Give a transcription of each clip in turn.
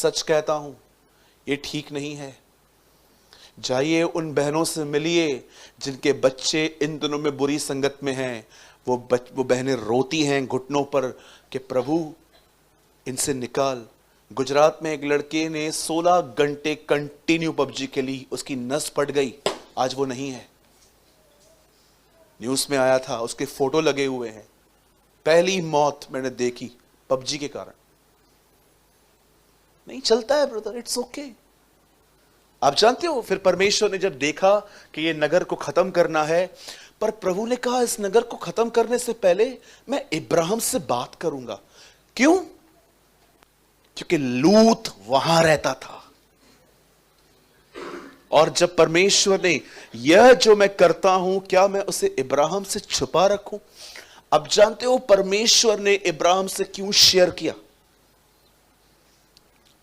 सच कहता हूं, ये ठीक नहीं है। जाइए उन बहनों से मिलिए जिनके बच्चे इन दिनों में बुरी संगत में हैं। वो बहनें रोती हैं घुटनों पर कि प्रभु इनसे निकाल। गुजरात में एक लड़के ने 16 घंटे कंटिन्यू पबजी खेली, उसकी नस फट गई, आज वो नहीं है। न्यूज में आया था, उसके फोटो लगे हुए हैं। पहली मौत मैंने देखी पबजी के कारण। नहीं चलता है ब्रदर, इट्स ओके। आप जानते हो फिर परमेश्वर ने जब देखा कि ये नगर को खत्म करना है, पर प्रभु ने कहा इस नगर को खत्म करने से पहले मैं इब्राहिम से बात करूंगा। क्यों? क्योंकि लूत वहां रहता था। और जब परमेश्वर ने यह जो मैं करता हूं, क्या मैं उसे इब्राहिम से छुपा रखूं? अब जानते हो परमेश्वर ने इब्राहिम से क्यों शेयर किया?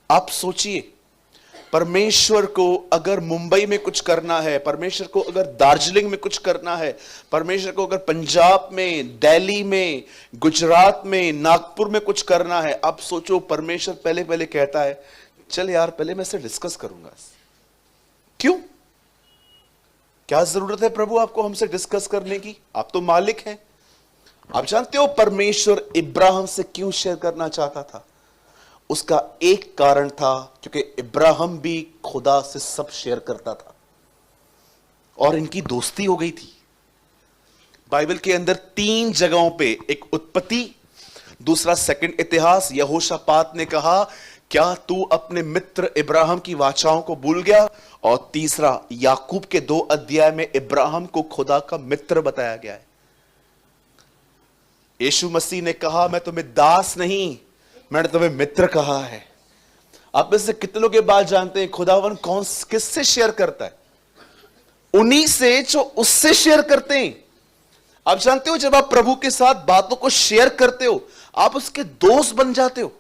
आप सोचिए, परमेश्वर को अगर मुंबई में कुछ करना है, परमेश्वर को अगर दार्जिलिंग में कुछ करना है, परमेश्वर को अगर पंजाब में, दिल्ली में, गुजरात में, नागपुर में कुछ करना है, आप सोचो परमेश्वर पहले पहले कहता है चल यार पहले मैं इसे डिस्कस करूंगा। क्यों? क्या जरूरत है प्रभु आपको हमसे डिस्कस करने की? आप तो मालिक हैं। आप जानते हो परमेश्वर इब्राहिम से क्यों शेयर करना चाहता था? उसका एक कारण था, क्योंकि इब्राहिम भी खुदा से सब शेयर करता था और इनकी दोस्ती हो गई थी। बाइबल के अंदर 3 जगहों पे, एक उत्पत्ति, दूसरा सेकंड इतिहास, यहोशापात ने कहा क्या तू अपने मित्र इब्राहिम की वाचाओं को भूल गया, और तीसरा याकूब के 2 अध्याय में इब्राहिम को खुदा का मित्र बताया गया है। यीशु मसीह ने कहा मैं तुम्हें दास नहीं, मैंने तुम्हें मित्र कहा है। आप में से कितने लोग ये बात जानते हैं खुदावन कौन किससे शेयर करता है? उन्हीं से जो उससे शेयर करते हैं। आप जानते हो जब आप प्रभु के साथ बातों को शेयर करते हो, आप उसके दोस्त बन जाते हो।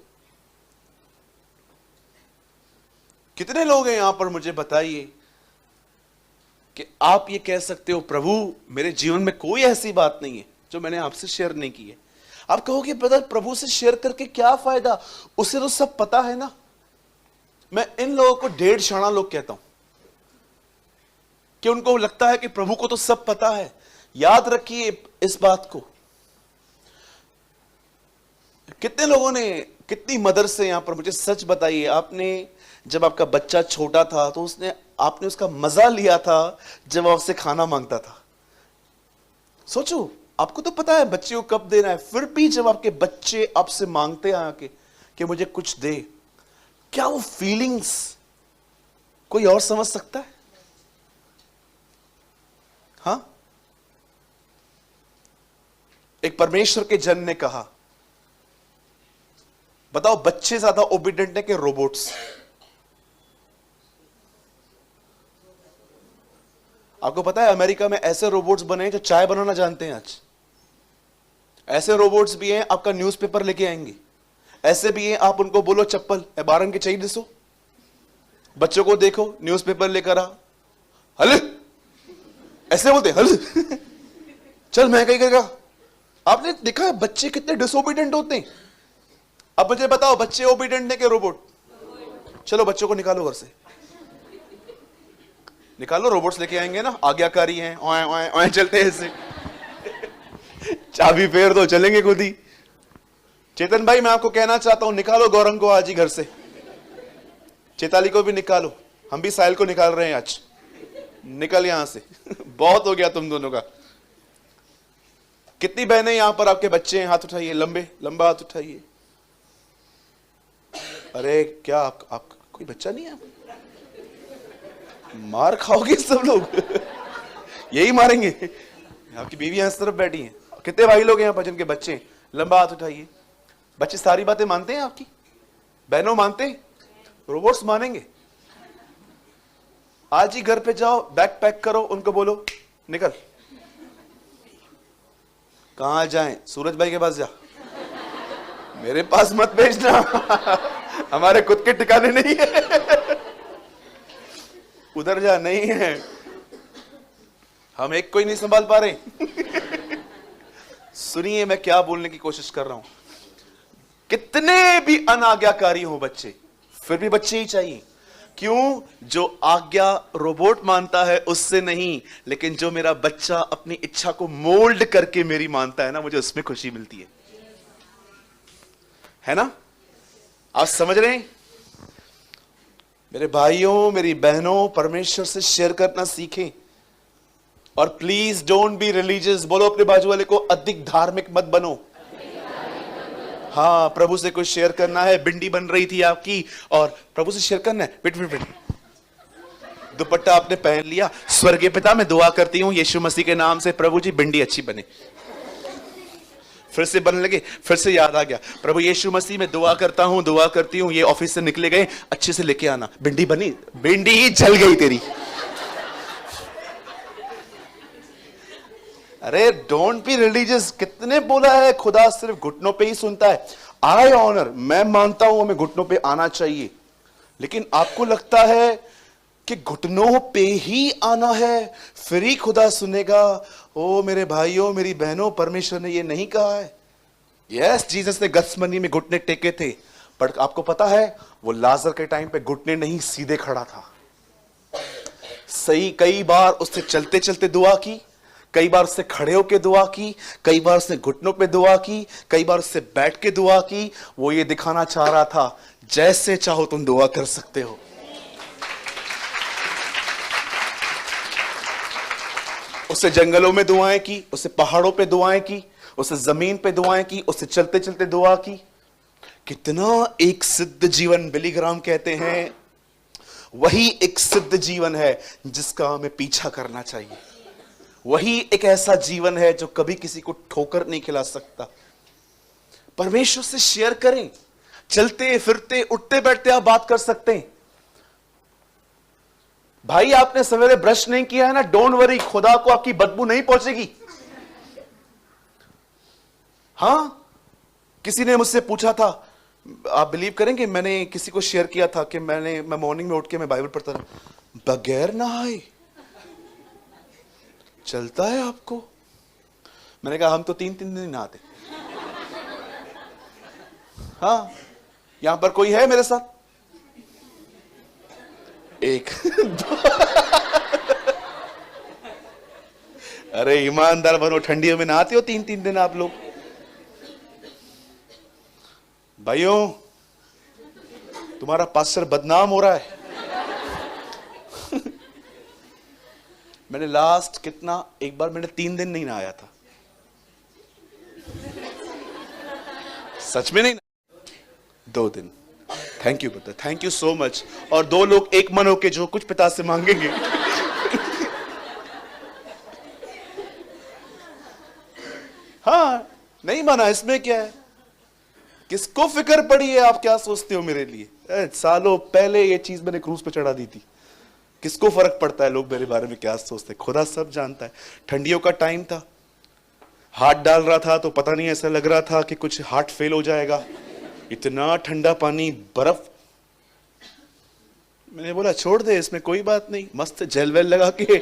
कितने लोग हैं यहां पर, मुझे बताइए कि आप ये कह सकते हो प्रभु मेरे जीवन में कोई ऐसी बात नहीं है जो मैंने आपसे शेयर नहीं की है। आप कहोगे ब्रदर प्रभु से शेयर करके क्या फायदा, उसे तो सब पता है ना। मैं इन लोगों को 1.5 शाना लोग कहता हूं कि उनको लगता है कि प्रभु को तो सब पता है। याद रखिए इस बात को। कितने लोगों ने, कितनी मदर से यहां पर मुझे सच बताइए, आपने जब आपका बच्चा छोटा था तो आपने उसका मजा लिया था जब आपसे खाना मांगता था। सोचो, आपको तो पता है बच्चे को कब देना है, फिर भी जब आपके बच्चे आपसे मांगते हैं आके कि मुझे कुछ दे, क्या वो फीलिंग्स कोई और समझ सकता है? हां, एक परमेश्वर के जन ने कहा बताओ बच्चे ज्यादा ओबीडिएंट है कि रोबोट्स? आपको पता है अमेरिका में ऐसे रोबोट्स बने हैं जो चाय बनाना जानते हैं। आज ऐसे रोबोट्स भी हैं आपका न्यूज़पेपर लेके आएंगे। ऐसे भी हैं आप उनको बोलो चप्पल बारंग के चाहिए दिसो, बच्चों को देखो न्यूज़पेपर लेकर आ, हल ऐसे बोलते हल चल मैं कहीं करेगा। आपने देखा है बच्चे कितने डिसोबीडियंट होते हैं। अब मुझे बताओ बच्चे ओबीडियंट है कि रोबोट? चलो बच्चों को निकालो घर से, निकालो, रोबोट्स लेके आएंगे ना, आज्ञाकारी हैं, ओए ओए ओए चलते हैं ऐसे चाबी फेर दो चलेंगे खुद ही। चेतन भाई मैं आपको कहना चाहता हूं निकालो गौरंग को आज ही घर से, चेताली को भी निकालो, हम भी साहिल को निकाल रहे हैं आज, निकल यहां से बहुत हो गया तुम दोनों का। कितनी बहनें यहां पर आपके बच्चे हैं? हाथ उठाइए, लंबा हाथ उठाइए। अरे क्या आप कोई बच्चा नहीं है? मार खाओगे सब लोग यही मारेंगे। आपकी बीवी इस तरफ बैठी हैं। कितने भाई लोग हैं यहां पर जिनके बच्चे हैं? लंबा हाथ उठाइए। बच्चे सारी बातें मानते हैं आपकी? बहनों मानते हैं? रोबोट्स मानेंगे? आज ही घर पे जाओ, बैग पैक करो, उनको बोलो निकल। कहां जाएं? सूरज भाई के पास जा, मेरे पास मत भेजना हमारे खुद के ठिकाने नहीं है उधर जा, नहीं है, हम एक कोई नहीं संभाल पा रहे सुनिए मैं क्या बोलने की कोशिश कर रहा हूं। कितने भी अनाज्ञाकारी हो बच्चे, फिर भी बच्चे ही चाहिए। क्यों? जो आज्ञा रोबोट मानता है उससे नहीं, लेकिन जो मेरा बच्चा अपनी इच्छा को मोल्ड करके मेरी मानता है ना, मुझे उसमें खुशी मिलती है ना? आप समझ रहे हैं? मेरे भाइयों, मेरी बहनों, परमेश्वर से शेयर करना सीखें। और प्लीज डोंट बी रिलीजियस। बोलो अपने बाजू वाले को, अधिक धार्मिक मत बनो। हाँ, प्रभु से कुछ शेयर करना है, बिंडी बन रही थी आपकी और प्रभु से शेयर करना है, वेट वेट वेट, दुपट्टा आपने पहन लिया, स्वर्गीय पिता मैं दुआ करती हूं यीशु मसीह के नाम से, प्रभु जी बिंडी अच्छी बने। फिर से बनने लगे, फिर से याद आ गया, प्रभु यीशु मसीह मैं दुआ करता हूं, दुआ करती हूं, ये ऑफिस से निकले गए, अच्छे से लेके आना, बिंडी बनी, बिंडी ही जल गई तेरी। अरे डोंट बी रिलीजियस। कितने बोला है, खुदा सिर्फ घुटनों पे ही सुनता है। आई ऑनर, मैं मानता हूं हमें घुटनों पे आना चाहिए, लेकिन आपको लगता है कि घुटनों पे ही आना है फिर ही खुदा सुनेगा? ओ मेरे भाइयों, मेरी बहनों, परमेश्वर ने ये नहीं कहा है। यस, जीसस ने गत्समनी में घुटने टेके थे, पर आपको पता है वो लाजर के टाइम पे घुटने नहीं, सीधे खड़ा था। सही, कई बार उससे चलते चलते दुआ की, कई बार उससे खड़े होकर दुआ की, कई बार उसने घुटनों पे दुआ की, कई बार उससे बैठ के दुआ की। वो ये दिखाना चाह रहा था जैसे चाहो तुम दुआ कर सकते हो। उससे जंगलों में दुआएं की, उससे पहाड़ों पे दुआएं की, उससे जमीन पे दुआएं की, उससे चलते चलते दुआ की। कितना एक सिद्ध जीवन, बिली ग्राम कहते हैं, वही एक सिद्ध जीवन है जिसका हमें पीछा करना चाहिए। वही एक ऐसा जीवन है जो कभी किसी को ठोकर नहीं खिला सकता। परमेश्वर से शेयर करें, चलते फिरते उठते बैठते आप बात कर सकते हैं। भाई आपने सवेरे ब्रश नहीं किया है ना, डोंट वरी, खुदा को आपकी बदबू नहीं पहुंचेगी। हां, किसी ने मुझसे पूछा था, आप बिलीव करेंगे, मैंने किसी को शेयर किया था कि मैं मॉर्निंग में उठ के मैं बाइबल पढ़ता था, बगैर नहाए चलता है आपको? मैंने कहा हम तो 3-3 दिन नहाते। हाँ, यहां पर कोई है मेरे साथ? एक अरे ईमानदार बनो, ठंडियों में नहाते हो 3-3 दिन आप लोग? भाइयों, तुम्हारा पास्टर बदनाम हो रहा है। मैंने लास्ट कितना, एक बार मैंने 3 दिन नहीं नहाया था, सच में नहीं, 2 दिन। Thank you brother, thank you so much. और 2 लोग एक मन होके जो कुछ पिता से मांगेंगे। हाँ, नहीं माना, इसमें क्या है? किसको फिक्र पड़ी है? आप क्या सोचते हो मेरे लिए? सालों पहले ये चीज मैंने क्रूज पे चढ़ा दी थी। किसको फर्क पड़ता है लोग मेरे बारे में क्या सोचते हैं? खुदा सब जानता है। ठंडियों का टाइम था, हाथ डाल रहा था तो पता नहीं, ऐसा लग रहा था कि कुछ हार्ट फेल हो जाएगा, इतना ठंडा पानी, बर्फ। मैंने बोला छोड़ दे, इसमें कोई बात नहीं, मस्त जेल वेल लगा के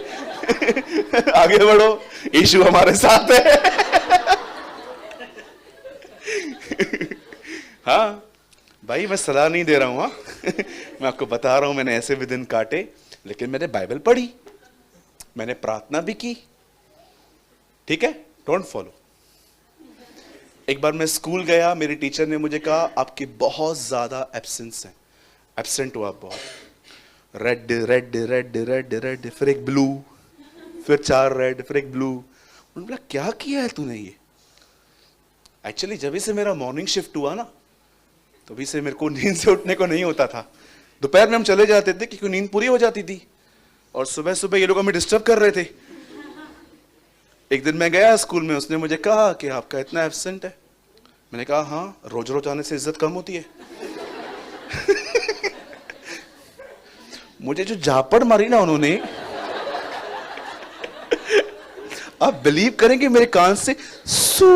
आगे बढ़ो, यीशु हमारे साथ है। हाँ भाई, मैं सलाह नहीं दे रहा हूं, हाँ। मैं आपको बता रहा हूं, मैंने ऐसे भी दिन काटे, लेकिन मैंने बाइबल पढ़ी, मैंने प्रार्थना भी की, ठीक है? Don't follow. एक बार मैं स्कूल गया, मेरी टीचर ने मुझे कहा आपकी बहुत ज्यादा एब्सेंस है, एब्सेंट हो आप बहुत। Red red red red red, फिर एक ब्लू, फिर 4 रेड, फिर एक ब्लू। उन्होंने बोला क्या किया है तूने ये? एक्चुअली जब से मेरा मॉर्निंग शिफ्ट हुआ ना, तभी से मेरे को नींद से उठने को नहीं होता था। दोपहर में हम चले जाते थे क्योंकि नींद पूरी हो जाती थी, और सुबह सुबह ये लोग हमें डिस्टर्ब कर रहे थे। एक दिन मैं गया स्कूल में, उसने मुझे कहा कि आपका इतना एब्सेंट है। मैंने कहा हाँ, रोज रोज आने से इज्जत कम होती है। मुझे जो झापड़ मारी ना उन्होंने, आप बिलीव करेंगे मेरे कान से सू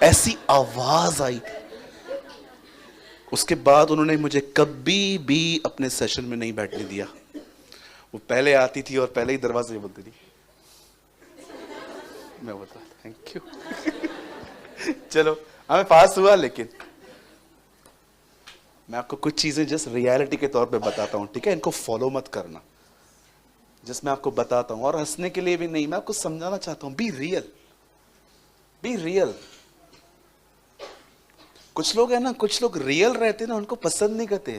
ऐसी आवाज आई। उसके बाद उन्होंने मुझे कभी भी अपने सेशन में नहीं बैठने दिया। वो पहले आती थी और पहले ही दरवाजे में बोलती थी। मैं बोलता थैंक यू। चलो हमें पास हुआ, लेकिन मैं आपको कुछ चीजें जस्ट रियलिटी के तौर पे बताता हूं, ठीक है? इनको फॉलो मत करना, जस्ट मैं आपको बताता हूं, और हंसने के लिए भी नहीं, मैं आपको समझाना चाहता हूं। Be real, be real. कुछ लोग है ना, कुछ लोग रियल रहते ना, उनको पसंद नहीं करते।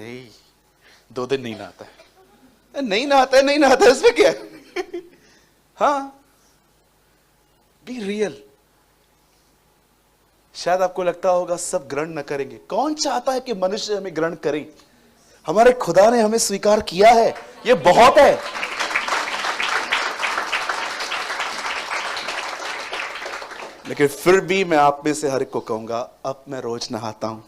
2 दिन नहीं नहाता है, नहीं नहाता है, नहीं नहाता है, इसमें क्या है? हाँ, बी रियल। शायद आपको लगता होगा सब ग्रहण न करेंगे। कौन चाहता है कि मनुष्य हमें ग्रहण करे? हमारे खुदा ने हमें स्वीकार किया है, ये बहुत है। लेकिन फिर भी मैं आप में से हर एक को कहूंगा, अब मैं रोज नहाता हूं,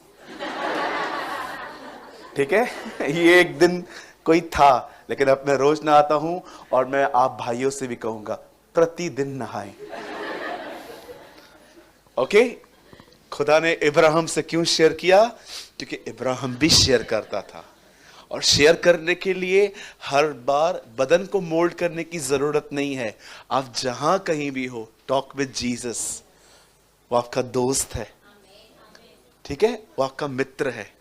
ठीक है? ये एक दिन कोई था, लेकिन अब मैं रोज नहाता हूं। और मैं आप भाइयों से भी कहूंगा, प्रतिदिन नहाएं। ओके? खुदा ने इब्राहिम से क्यों शेयर किया? क्योंकि इब्राहिम भी शेयर करता था, और शेयर करने के लिए हर बार बदन को मोल्ड करने की जरूरत नहीं है। आप जहां कहीं भी हो, टॉक विद जीसस। वो आपका दोस्त है, ठीक है? वो आपका मित्र है।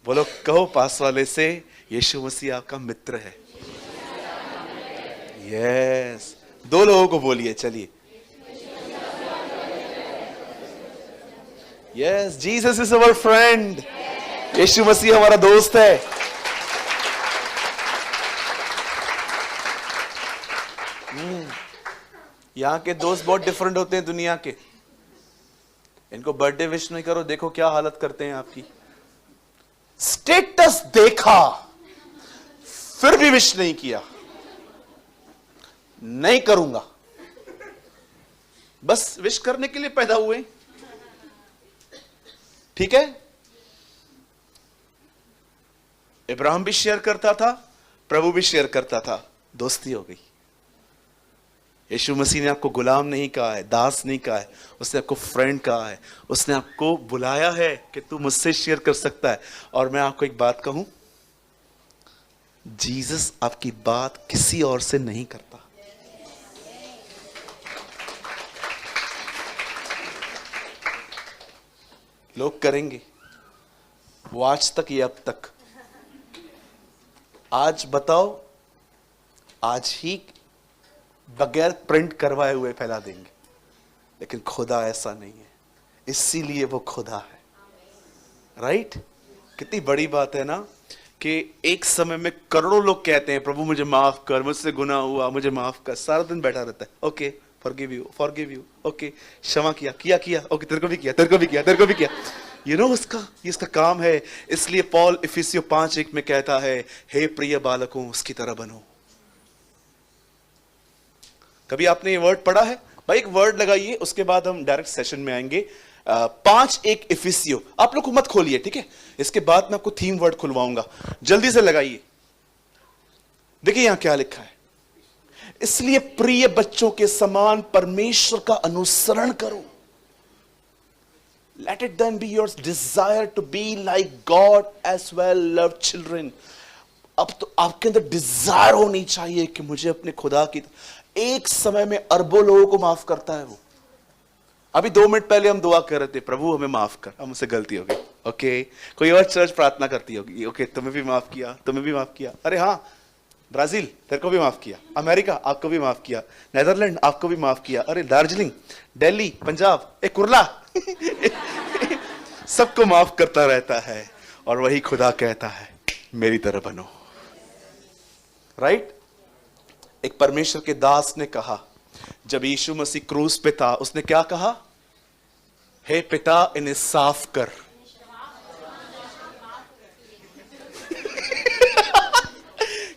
बोलो, कहो पास वाले से, यीशु मसीह आपका मित्र है। यस, 2 लोगों को बोलिए, चलिए। Yes, Jesus is our friend. यीशु मसीह हमारा दोस्त है। यहां के दोस्त बहुत डिफरेंट होते हैं दुनिया के। इनको बर्थडे विश नहीं करो, देखो क्या हालत करते हैं आपकी। स्टेटस देखा, फिर भी विश नहीं किया, नहीं करूंगा। बस विश करने के लिए पैदा हुए, ठीक है? इब्राहिम भी शेयर करता था, प्रभु भी शेयर करता था, दोस्ती हो गई। यीशु मसीह ने आपको गुलाम नहीं कहा है, दास नहीं कहा है, उसने आपको फ्रेंड कहा है। उसने आपको बुलाया है कि तू मुझसे शेयर कर सकता है। और मैं आपको एक बात कहूं, जीसस आपकी बात किसी और से नहीं करता। लोग करेंगे, वो आज तक या अब तक। आज बताओ, आज ही बगैर प्रिंट करवाए हुए फैला देंगे। लेकिन खुदा ऐसा नहीं है, इसीलिए वो खुदा है। राइट? कितनी बड़ी बात है ना, कि एक समय में करोड़ों लोग कहते हैं, प्रभु मुझे माफ कर, मुझसे गुनाह हुआ, मुझे माफ कर। सारा दिन बैठा रहता है, okay forgive you, forgive you, okay क्षमा किया, किया, ओके तेरे को भी किया, तेरे को भी किया, तेरे को भी किया। यू नो, इसका काम है। इसलिए पौल इफिसियों 5:1 में कहता है, हे प्रिय बालकों, उसकी तरह बनो। कभी आपने ये वर्ड पढ़ा है? भाई एक वर्ड लगाइए, उसके बाद हम डायरेक्ट सेशन में आएंगे। 5:1 इफिसियों। आप लोग को मत खोलिए, ठीक है? इसके बाद मैं आपको थीम वर्ड खुलवाऊंगा, जल्दी से लगाइए। देखिए यहां क्या लिखा है, इसलिए प्रिय बच्चों के समान परमेश्वर का अनुसरण करो। Let it then be your desire to be like God as well, loved children. अब तो आपके अंदर डिजायर होनी चाहिए कि मुझे अपने खुदा की। एक समय में अरबों लोगों को माफ करता है वो। अभी 2 मिनट पहले हम दुआ कर रहे थे, प्रभु हमें माफ कर, हमसे गलती हो गई। ओके, कोई और चर्च प्रार्थना करती होगी, ओके तुम्हें भी माफ किया, तुम्हें भी माफ किया। अरे हाँ, ब्राजील तेरे को भी माफ किया, अमेरिका आपको भी माफ किया, नेदरलैंड आपको भी माफ किया। अरे दार्जिलिंग, दिल्ली, पंजाब, एक कुरला सबको माफ करता रहता है। और वही खुदा कहता है, मेरी तरह बनो। राइट? एक परमेश्वर के दास ने कहा, जब यीशु मसीह क्रूस पे था, उसने क्या कहा? हे पिता, इन्हें साफ कर।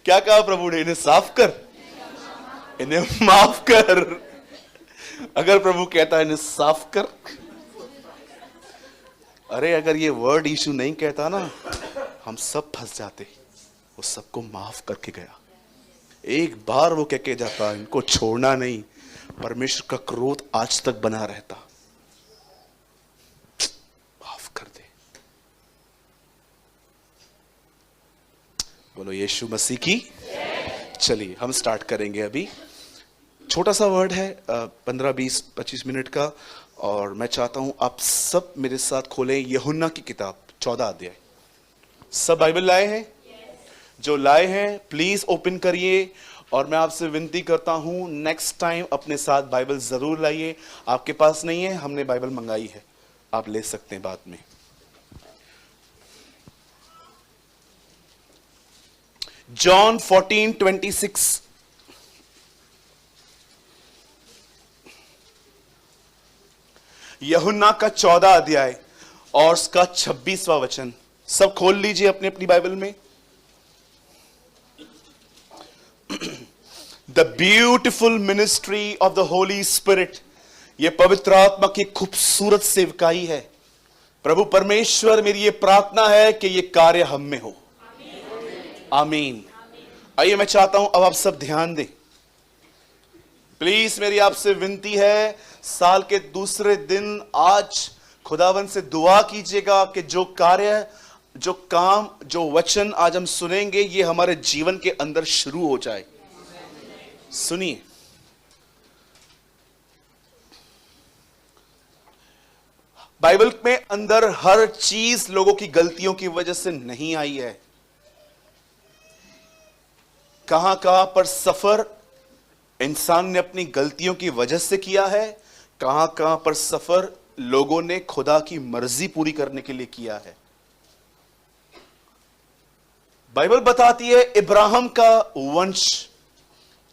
क्या कहा प्रभु ने? इन्हें साफ कर, इन्हें माफ कर। अगर प्रभु कहता है इन्हें साफ कर, अरे अगर ये वर्ड यीशु नहीं कहता ना, हम सब फंस जाते। वो सबको माफ करके गया। एक बार वो कह के जाता, इनको छोड़ना नहीं। परमेश्वर का क्रोध आज तक बना रहता। माफ कर दे। बोलो यीशु मसीह की। चलिए हम स्टार्ट करेंगे। अभी छोटा सा वर्ड है, 15-20-25 मिनट का, और मैं चाहता हूं आप सब मेरे साथ खोलें यूहन्ना की किताब 14 अध्याय। सब बाइबल लाए हैं? जो लाए हैं प्लीज ओपन करिए, और मैं आपसे विनती करता हूं नेक्स्ट टाइम अपने साथ बाइबल जरूर लाइए। आपके पास नहीं है, हमने बाइबल मंगाई है, आप ले सकते हैं बाद में। जॉन 14:26। यूहन्ना का 14 अध्याय और उसका 26वां वचन। सब खोल लीजिए अपनी अपनी बाइबल में। The beautiful ministry of the Holi spirit, यह पवित्र आत्मा की खूबसूरत सेवकाई है। प्रभु परमेश्वर, मेरी यह प्रार्थना है कि यह कार्य हम में हो। आमीन। आइए, मैं चाहता हूं अब आप सब ध्यान दें प्लीज। मेरी आपसे विनती है, साल के दूसरे दिन आज खुदावन से दुआ कीजिएगा कि जो कार्य, जो काम, जो वचन आज हम सुनेंगे, ये हमारे जीवन के अंदर शुरू हो जाए। सुनिए, बाइबल में अंदर हर चीज लोगों की गलतियों की वजह से नहीं आई है। कहां कहां पर सफर इंसान ने अपनी गलतियों की वजह से किया है, कहां कहां पर सफर लोगों ने खुदा की मर्जी पूरी करने के लिए किया है। बाइबल बताती है इब्राहिम का वंश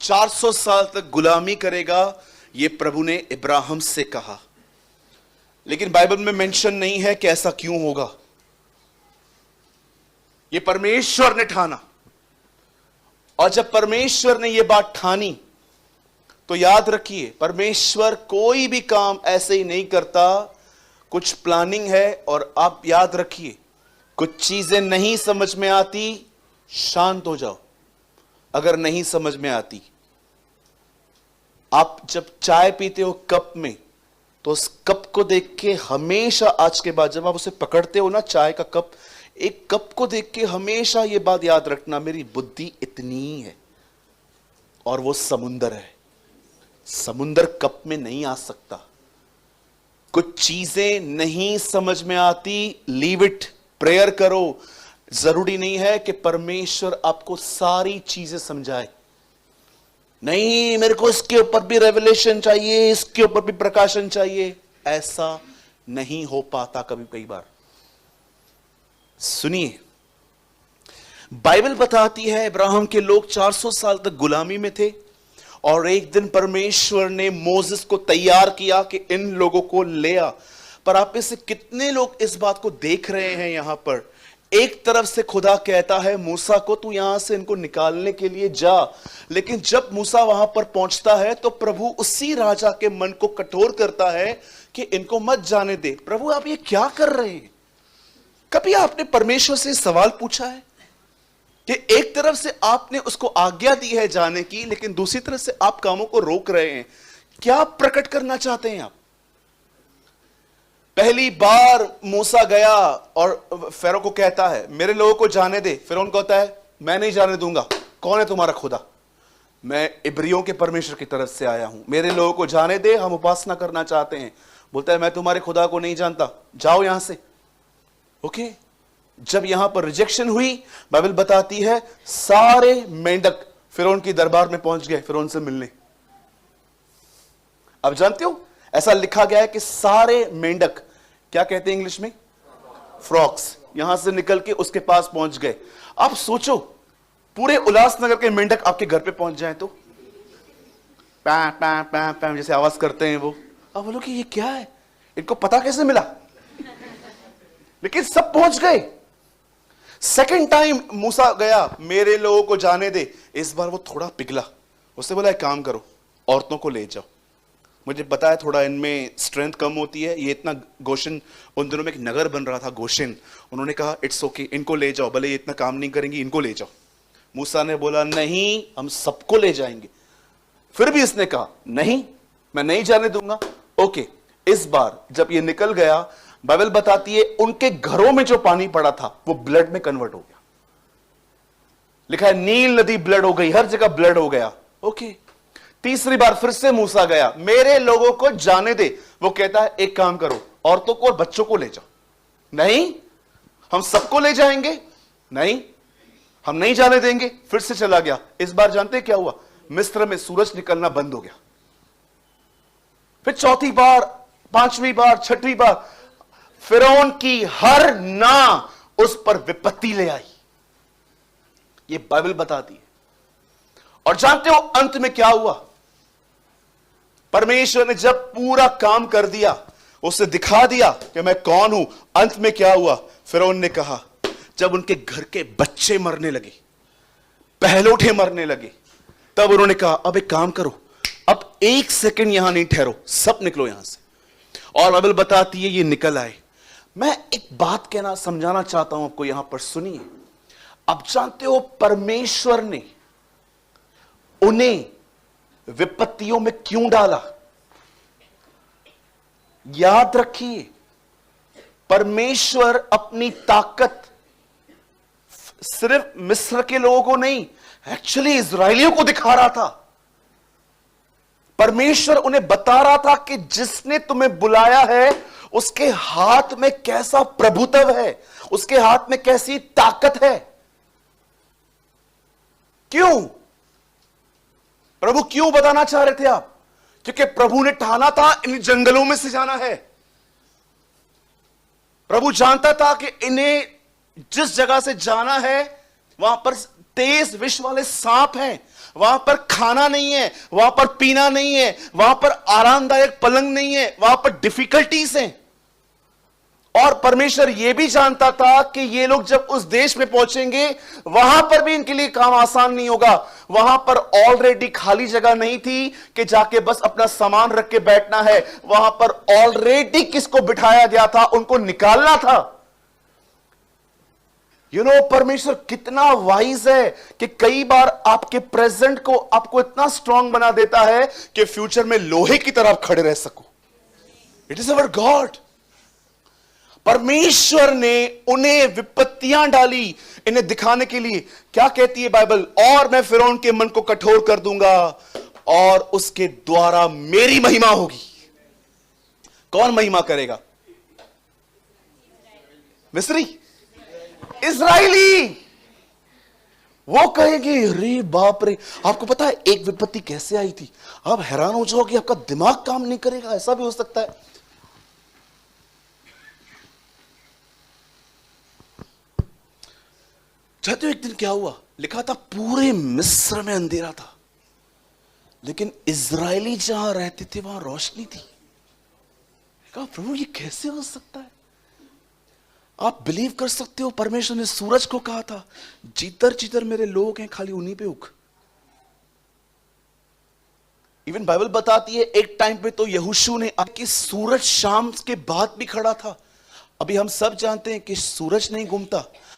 400 साल तक गुलामी करेगा, यह प्रभु ने इब्राहिम से कहा, लेकिन बाइबल में मेंशन नहीं है कि ऐसा क्यों होगा। यह परमेश्वर ने ठाना, और जब परमेश्वर ने यह बात ठानी तो याद रखिए, परमेश्वर कोई भी काम ऐसे ही नहीं करता, कुछ प्लानिंग है। और आप याद रखिए, कुछ चीजें नहीं समझ में आती, शांत हो जाओ। अगर नहीं समझ में आती, आप जब चाय पीते हो कप में, तो उस कप को देख के हमेशा, आज के बाद जब आप उसे पकड़ते हो ना, चाय का कप, एक कप को देख के हमेशा यह बात याद रखना, मेरी बुद्धि इतनी ही है और वो समुंदर है। समुंदर कप में नहीं आ सकता। कुछ चीजें नहीं समझ में आती, लीव इट, प्रेयर करो। जरूरी नहीं है कि परमेश्वर आपको सारी चीजें समझाए। नहीं, मेरे को इसके ऊपर भी रेवलेशन चाहिए, इसके ऊपर भी प्रकाशन चाहिए, ऐसा नहीं हो पाता कभी कई बार। सुनिए, बाइबल बताती है इब्राहिम के लोग 400 साल तक गुलामी में थे, और एक दिन परमेश्वर ने मोसेस को तैयार किया कि इन लोगों को ले आ। पर आप में से कितने लोग इस बात को देख रहे हैं? यहां पर एक तरफ से खुदा कहता है मूसा को, तू यहां से इनको निकालने के लिए जा, लेकिन जब मूसा वहां पर पहुंचता है तो प्रभु उसी राजा के मन को कठोर करता है कि इनको मत जाने दे। प्रभु, आप ये क्या कर रहे हैं? कभी आपने परमेश्वर से सवाल पूछा है कि एक तरफ से आपने उसको आज्ञा दी है जाने की, लेकिन दूसरी तरफ से आप कामों को रोक रहे हैं? क्या प्रकट करना चाहते हैं आप? पहली बार मूसा गया और फेरो को कहता है मेरे लोगों को जाने दे। फिरौन कहता है मैं नहीं जाने दूंगा, कौन है तुम्हारा खुदा? मैं इब्रियों के परमेश्वर की तरफ से आया हूं, मेरे लोगों को जाने दे, हम उपासना करना चाहते हैं। बोलता है मैं तुम्हारे खुदा को नहीं जानता, जाओ यहां से। ओके, जब यहां पर रिजेक्शन हुई, बाइबल बताती है सारे मेंढक फिरौन की दरबार में पहुंच गए फिरौन से मिलने। अब जानते हो, ऐसा लिखा गया है कि सारे मेंढक, क्या कहते हैं इंग्लिश में, फ्रॉक्स, यहां से निकल के उसके पास पहुंच गए। आप सोचो, पूरे उल्लासनगर के मेंढक आपके घर पे पहुंच जाए तो पैं पैं पैं पैं जैसे आवाज करते हैं वो। अब बोलो कि ये क्या है, इनको पता कैसे मिला? लेकिन सब पहुंच गए। सेकंड टाइम मूसा गया, मेरे लोगों को जाने दे। इस बार वो थोड़ा पिघला, उसने बोला एक काम करो, औरतों को ले जाओ। मुझे पता है थोड़ा इनमें स्ट्रेंथ कम होती है, ये इतना, गोशन, उन दिनों में एक नगर बन रहा था गोशन, उन्होंने कहा इट्स ओके, इनको ले जाओ, भले ये इतना काम नहीं करेंगी, इनको ले जाओ। मूसा ने बोला नहीं, हम सबको ले जाएंगे। फिर भी इसने कहा नहीं, मैं नहीं जाने दूंगा। ओके, इस बार जब ये निकल गया, बाइबल बताती है उनके घरों में जो पानी पड़ा था वो ब्लड में कन्वर्ट हो गया। लिखा है नील नदी ब्लड हो गई, हर जगह ब्लड हो गया। ओके, तीसरी बार फिर से मूसा गया, मेरे लोगों को जाने दे। वो कहता है एक काम करो, औरतों को और बच्चों को ले जाओ। नहीं, हम सबको ले जाएंगे। नहीं, हम नहीं जाने देंगे। फिर से चला गया। इस बार जानते हैं क्या हुआ? मिस्र में सूरज निकलना बंद हो गया। फिर चौथी बार, पांचवी बार, छठवीं बार फिरौन की हर ना उस पर विपत्ति ले आई। ये बाइबल बताती है। और जानते हो अंत में क्या हुआ? परमेश्वर ने जब पूरा काम कर दिया, उसे दिखा दिया कि मैं कौन हूं, अंत में क्या हुआ? फिरौन ने कहा, जब उनके घर के बच्चे मरने लगे, पहलौठे मरने लगे, तब उन्होंने कहा अब एक काम करो, अब एक सेकंड यहां नहीं ठहरो, सब निकलो यहां से। और बाइबल बताती है ये निकल आए। मैं एक बात कहना समझाना चाहता हूं आपको, यहां पर सुनिए। अब जानते हो परमेश्वर ने उन्हें विपत्तियों में क्यों डाला? याद रखिए, परमेश्वर अपनी ताकत सिर्फ मिस्र के लोगों को नहीं, एक्चुअली इजरायलियों को दिखा रहा था। परमेश्वर उन्हें बता रहा था कि जिसने तुम्हें बुलाया है उसके हाथ में कैसा प्रभुत्व है, उसके हाथ में कैसी ताकत है। क्यों? प्रभु क्यों बताना चाह रहे थे आप? क्योंकि प्रभु ने ठाना था इन जंगलों में से जाना है। प्रभु जानता था कि इन्हें जिस जगह से जाना है वहां पर तेज विष वाले सांप हैं, वहां पर खाना नहीं है, वहां पर पीना नहीं है, वहां पर आरामदायक पलंग नहीं है, वहां पर डिफिकल्टीज हैं। और परमेश्वर यह भी जानता था कि ये लोग जब उस देश में पहुंचेंगे वहां पर भी इनके लिए काम आसान नहीं होगा। वहां पर ऑलरेडी खाली जगह नहीं थी कि जाके बस अपना सामान रख के बैठना है, वहां पर ऑलरेडी किसको बिठाया गया था? उनको निकालना था। परमेश्वर कितना वाइज है कि कई बार आपके प्रेजेंट को आपको इतना स्ट्रांग बना देता है कि फ्यूचर में लोहे की तरह आप खड़े रह सको। It is our God. परमेश्वर ने उन्हें विपत्तियां डाली इन्हें दिखाने के लिए। क्या कहती है बाइबल? और मैं फिरौन के मन को कठोर कर दूंगा और उसके द्वारा मेरी महिमा होगी। कौन महिमा करेगा? मिस्री, इजराइली। वो कहेंगे अरे बाप रे। आपको पता है एक विपत्ति कैसे आई थी? आप हैरान हो जाओगे, आपका दिमाग काम नहीं करेगा। ऐसा भी हो सकता है। चाहते हो एक दिन क्या हुआ? लिखा था पूरे मिस्र में अंधेरा था, लेकिन इजरायली जहां रहते थे वहां रोशनी थी। कहा प्रभु ये कैसे हो सकता है? आप बिलीव कर सकते हो परमेश्वर ने सूरज को कहा था जिधर जिधर मेरे लोग हैं खाली उन्हीं पे उग। इवन बाइबल बताती है एक टाइम पे तो यहोशू ने आके सूरज शाम के बाद भी खड़ा था। अभी हम सब जानते हैं कि सूरज नहीं घूमता,